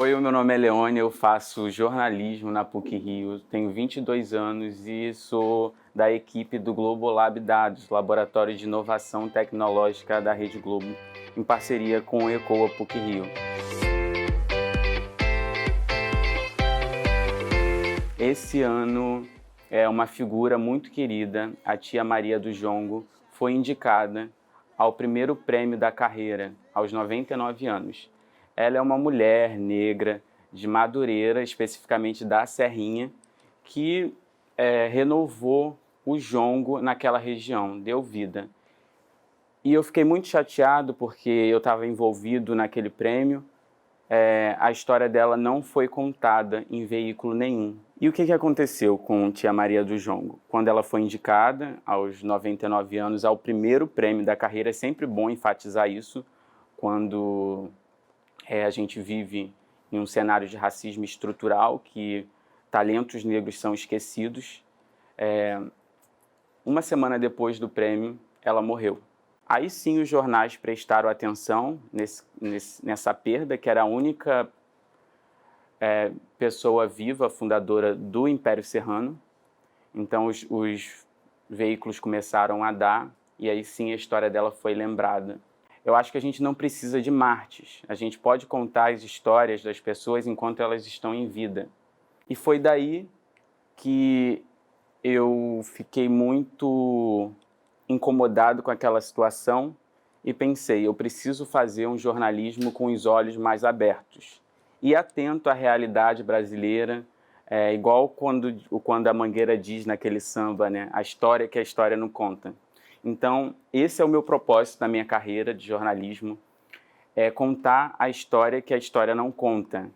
Oi, o meu nome é Leone, eu faço jornalismo na PUC-Rio, tenho 22 anos e sou da equipe do Globo Lab Dados, Laboratório de Inovação Tecnológica da Rede Globo, em parceria com o ECOA PUC-Rio. Esse ano é uma figura muito querida, a tia Maria do Jongo, foi indicada ao primeiro prêmio da carreira, aos 99 anos. Ela é uma mulher negra de Madureira, especificamente da Serrinha, que renovou o jongo naquela região, deu vida. E eu fiquei muito chateado porque eu estava envolvido naquele prêmio. A história dela não foi contada em veículo nenhum. E o que aconteceu com tia Maria do Jongo? Quando ela foi indicada, aos 99 anos, ao primeiro prêmio da carreira, é sempre bom enfatizar isso, quando a gente vive em um cenário de racismo estrutural, que talentos negros são esquecidos. Uma semana depois do prêmio, ela morreu. Aí sim os jornais prestaram atenção nessa perda, que era a única pessoa viva, fundadora do Império Serrano. Então os veículos começaram a dar, e aí sim a história dela foi lembrada. Eu acho que a gente não precisa de mártires, a gente pode contar as histórias das pessoas enquanto elas estão em vida. E foi daí que eu fiquei muito incomodado com aquela situação e pensei, eu preciso fazer um jornalismo com os olhos mais abertos e atento à realidade brasileira, igual quando a Mangueira diz naquele samba, né? A história que a história não conta. Então, esse é o meu propósito na minha carreira de jornalismo, é contar a história que a história não conta.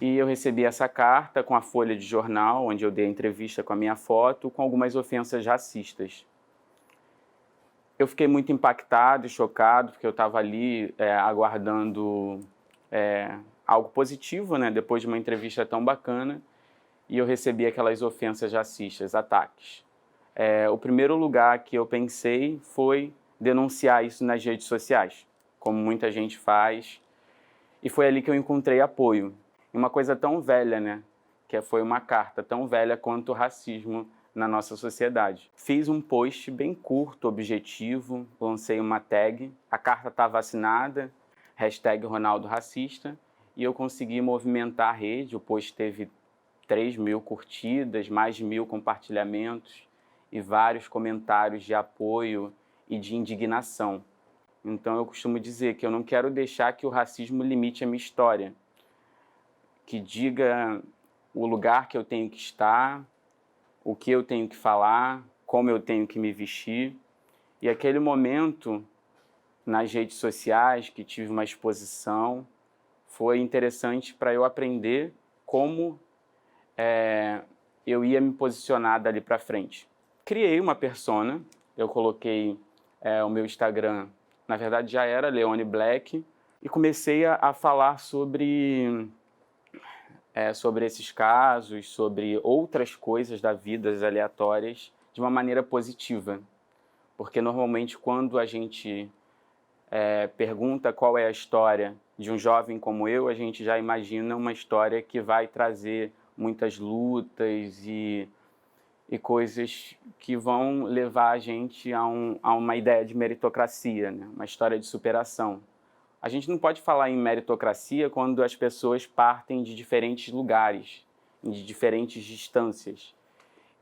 E eu recebi essa carta com a folha de jornal, onde eu dei a entrevista com a minha foto, com algumas ofensas racistas. Eu fiquei muito impactado e chocado, porque eu estava ali aguardando algo positivo, né, depois de uma entrevista tão bacana, e eu recebi aquelas ofensas racistas, ataques. O primeiro lugar que eu pensei foi denunciar isso nas redes sociais, como muita gente faz, e foi ali que eu encontrei apoio. Uma coisa tão velha, né? Que foi uma carta tão velha quanto o racismo na nossa sociedade. Fiz um post bem curto, objetivo, lancei uma tag, a carta estava assinada, #Ronaldo Racista, e eu consegui movimentar a rede. O post teve 3.000 curtidas, mais de 1.000 compartilhamentos e vários comentários de apoio e de indignação. Então eu costumo dizer que eu não quero deixar que o racismo limite a minha história, que diga o lugar que eu tenho que estar, o que eu tenho que falar, como eu tenho que me vestir. E aquele momento, nas redes sociais, que tive uma exposição, foi interessante para eu aprender como eu ia me posicionar dali para frente. Criei uma persona, eu coloquei o meu Instagram, na verdade já era Leone Black, e comecei a falar sobre esses casos, sobre outras coisas da vida aleatórias, de uma maneira positiva. Porque normalmente quando a gente pergunta qual é a história de um jovem como eu, a gente já imagina uma história que vai trazer muitas lutas e coisas que vão levar a gente a uma ideia de meritocracia, né? Uma história de superação. A gente não pode falar em meritocracia quando as pessoas partem de diferentes lugares, de diferentes distâncias.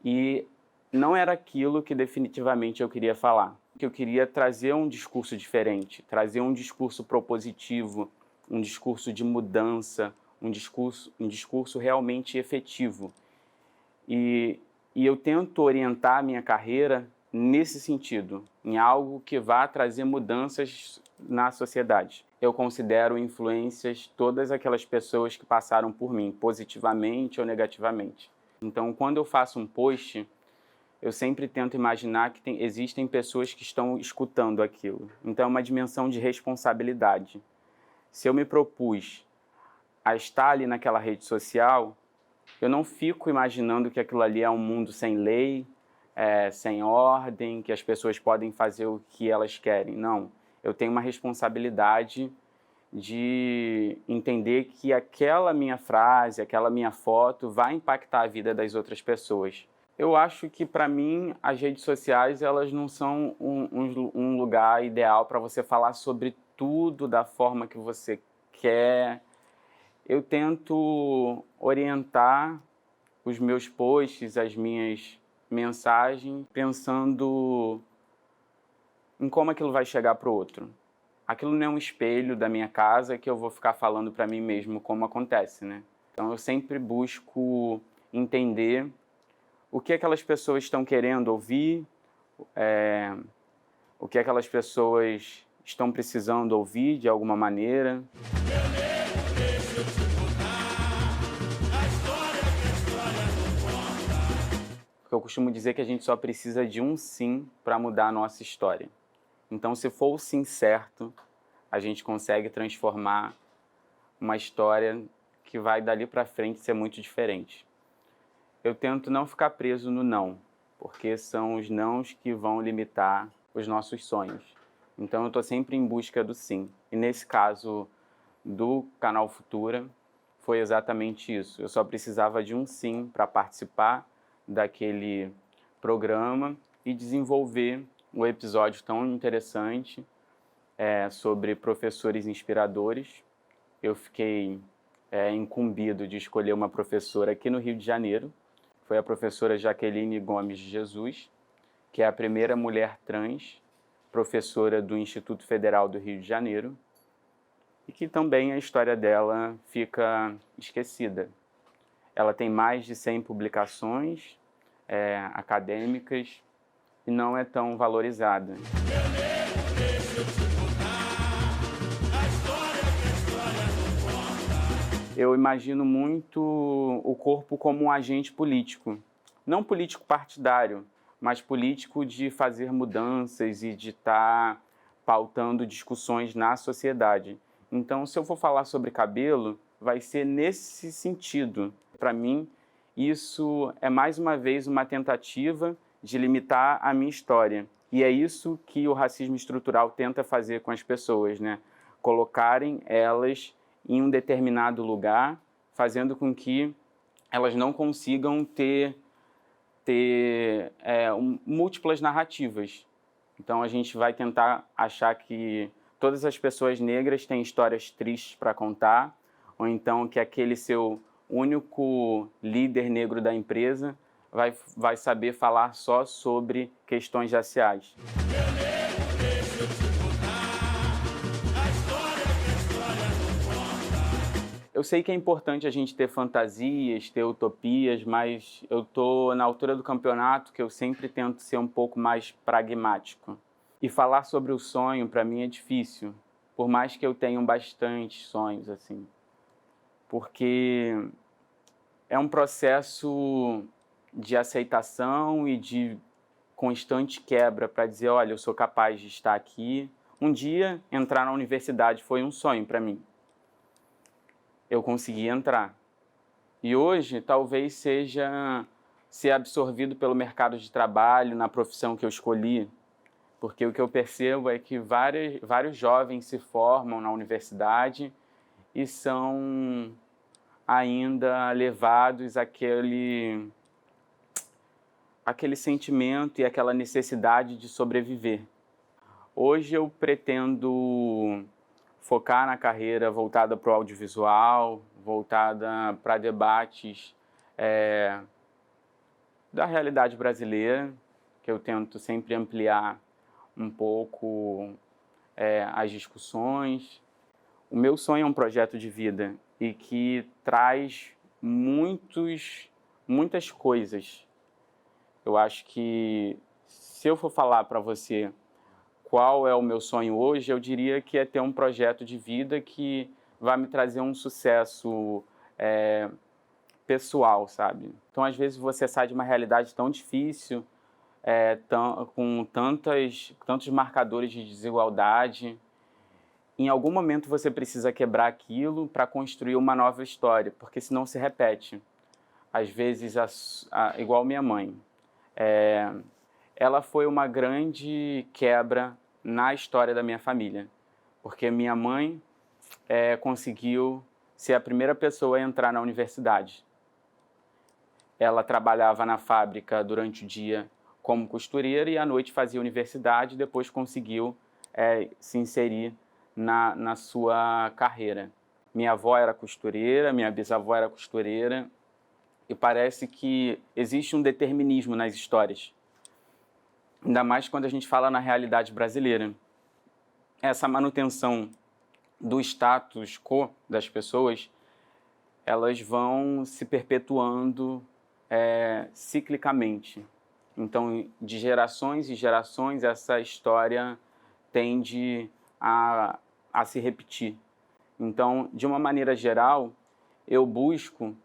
E não era aquilo que definitivamente eu queria falar. Que eu queria trazer um discurso diferente, trazer um discurso propositivo, um discurso de mudança, um discurso realmente efetivo. E eu tento orientar a minha carreira nesse sentido, em algo que vá trazer mudanças na sociedade. Eu considero influências todas aquelas pessoas que passaram por mim, positivamente ou negativamente. Então, quando eu faço um post, eu sempre tento imaginar que existem pessoas que estão escutando aquilo. Então, é uma dimensão de responsabilidade. Se eu me propus a estar ali naquela rede social, eu não fico imaginando que aquilo ali é um mundo sem lei, sem ordem, que as pessoas podem fazer o que elas querem. Não, eu tenho uma responsabilidade de entender que aquela minha frase, aquela minha foto vai impactar a vida das outras pessoas. Eu acho que, para mim, as redes sociais elas não são um lugar ideal para você falar sobre tudo da forma que você quer. Eu tento orientar os meus posts, as minhas mensagens, pensando em como aquilo vai chegar para o outro. Aquilo não é um espelho da minha casa que eu vou ficar falando para mim mesmo como acontece, né? Então eu sempre busco entender o que aquelas pessoas estão querendo ouvir, o que aquelas pessoas estão precisando ouvir de alguma maneira. Porque eu costumo dizer que a gente só precisa de um sim para mudar a nossa história. Então, se for o sim certo, a gente consegue transformar uma história que vai dali para frente ser muito diferente. Eu tento não ficar preso no não, porque são os nãos que vão limitar os nossos sonhos. Então eu estou sempre em busca do sim. E nesse caso do Canal Futura, foi exatamente isso. Eu só precisava de um sim para participar daquele programa e desenvolver um episódio tão interessante sobre professores inspiradores. Eu fiquei incumbido de escolher uma professora aqui no Rio de Janeiro. Foi a professora Jaqueline Gomes de Jesus, que é a primeira mulher trans professora do Instituto Federal do Rio de Janeiro, e que também a história dela fica esquecida. Ela tem mais de 100 publicações acadêmicas e não é tão valorizada. Eu imagino muito o corpo como um agente político, não político partidário, mas político de fazer mudanças e de estar pautando discussões na sociedade. Então, se eu for falar sobre cabelo, vai ser nesse sentido. Para mim, isso é mais uma vez uma tentativa de limitar a minha história. E é isso que o racismo estrutural tenta fazer com as pessoas, né? Colocarem elas em um determinado lugar, fazendo com que elas não consigam ter múltiplas narrativas. Então a gente vai tentar achar que todas as pessoas negras têm histórias tristes para contar, ou então que aquele seu único líder negro da empresa vai saber falar só sobre questões raciais. Eu sei que é importante a gente ter fantasias, ter utopias, mas eu estou na altura do campeonato que eu sempre tento ser um pouco mais pragmático. E falar sobre o sonho, para mim, é difícil, por mais que eu tenha bastante sonhos, assim. Porque é um processo de aceitação e de constante quebra para dizer, olha, eu sou capaz de estar aqui. Um dia, entrar na universidade foi um sonho para mim. Eu consegui entrar. E hoje, talvez seja ser absorvido pelo mercado de trabalho, na profissão que eu escolhi, porque o que eu percebo é que vários jovens se formam na universidade e são ainda levados àquele sentimento e aquela necessidade de sobreviver. Hoje eu pretendo focar na carreira voltada para o audiovisual, voltada para debates da realidade brasileira, que eu tento sempre ampliar um pouco as discussões. O meu sonho é um projeto de vida e que traz muitas coisas. Eu acho que se eu for falar para você qual é o meu sonho hoje, eu diria que é ter um projeto de vida que vai me trazer um sucesso pessoal, sabe? Então, às vezes, você sai de uma realidade tão difícil, com tantos marcadores de desigualdade. Em algum momento, você precisa quebrar aquilo para construir uma nova história, porque senão se repete. Às vezes, igual minha mãe. ela foi uma grande quebra na história da minha família, porque minha mãe conseguiu ser a primeira pessoa a entrar na universidade. Ela trabalhava na fábrica durante o dia como costureira e à noite fazia universidade, depois conseguiu se inserir na sua carreira. Minha avó era costureira, minha bisavó era costureira, e parece que existe um determinismo nas histórias, ainda mais quando a gente fala na realidade brasileira. Essa manutenção do status quo das pessoas, elas vão se perpetuando ciclicamente. Então, de gerações em gerações, essa história tende a se repetir. Então, de uma maneira geral, eu busco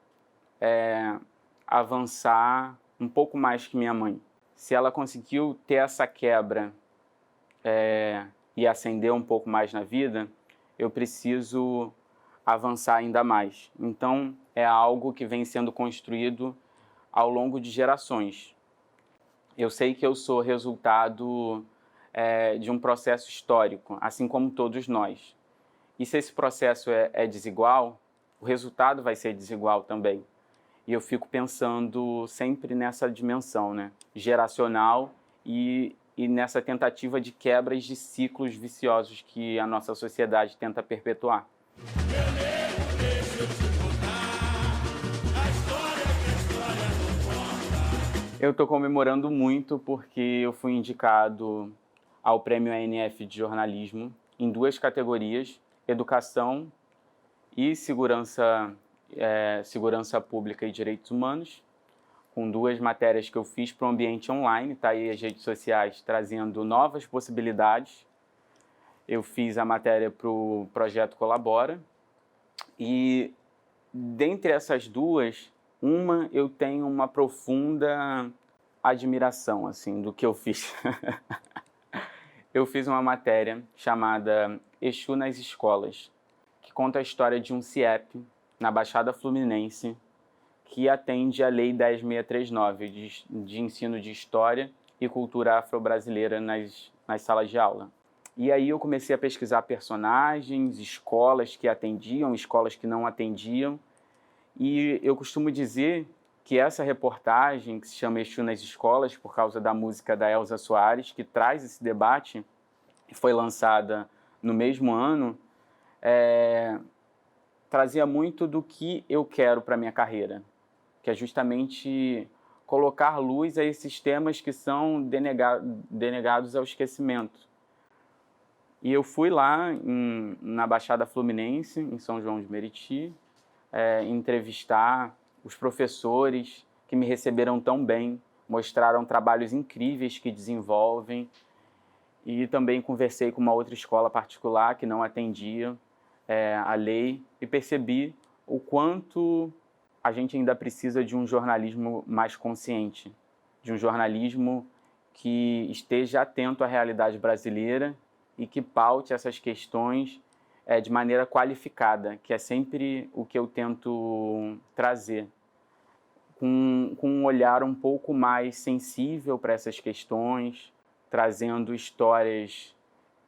avançar um pouco mais que minha mãe. Se ela conseguiu ter essa quebra e ascender um pouco mais na vida, eu preciso avançar ainda mais. Então, é algo que vem sendo construído ao longo de gerações. Eu sei que eu sou resultado de um processo histórico, assim como todos nós. E se esse processo é desigual, o resultado vai ser desigual também. E eu fico pensando sempre nessa dimensão, né, geracional e nessa tentativa de quebras de ciclos viciosos que a nossa sociedade tenta perpetuar. Eu estou comemorando muito porque eu fui indicado ao Prêmio ANF de Jornalismo em 2 categorias, Educação e Segurança Pública e Direitos Humanos, com 2 matérias que eu fiz para o ambiente online, tá aí as redes sociais trazendo novas possibilidades. Eu fiz a matéria para o Projeto Colabora e, dentre essas 2, uma eu tenho uma profunda admiração assim, do que eu fiz. Eu fiz uma matéria chamada Exu nas Escolas, que conta a história de um CIEP na Baixada Fluminense que atende à Lei 10.639 de ensino de História e Cultura Afro-Brasileira nas salas de aula. E aí eu comecei a pesquisar personagens, escolas que atendiam, escolas que não atendiam, e eu costumo dizer que essa reportagem, que se chama Exu nas Escolas, por causa da música da Elza Soares, que traz esse debate, que foi lançada no mesmo ano, trazia muito do que eu quero para a minha carreira, que é justamente colocar luz a esses temas que são denegados ao esquecimento. E eu fui lá na Baixada Fluminense, em São João de Meriti, entrevistar os professores que me receberam tão bem, mostraram trabalhos incríveis que desenvolvem, e também conversei com uma outra escola particular que não atendia a lei e percebi o quanto a gente ainda precisa de um jornalismo mais consciente, de um jornalismo que esteja atento à realidade brasileira e que paute essas questões de maneira qualificada, que é sempre o que eu tento trazer, com um olhar um pouco mais sensível para essas questões, trazendo histórias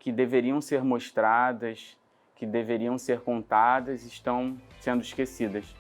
que deveriam ser mostradas, que deveriam ser contadas e estão sendo esquecidas.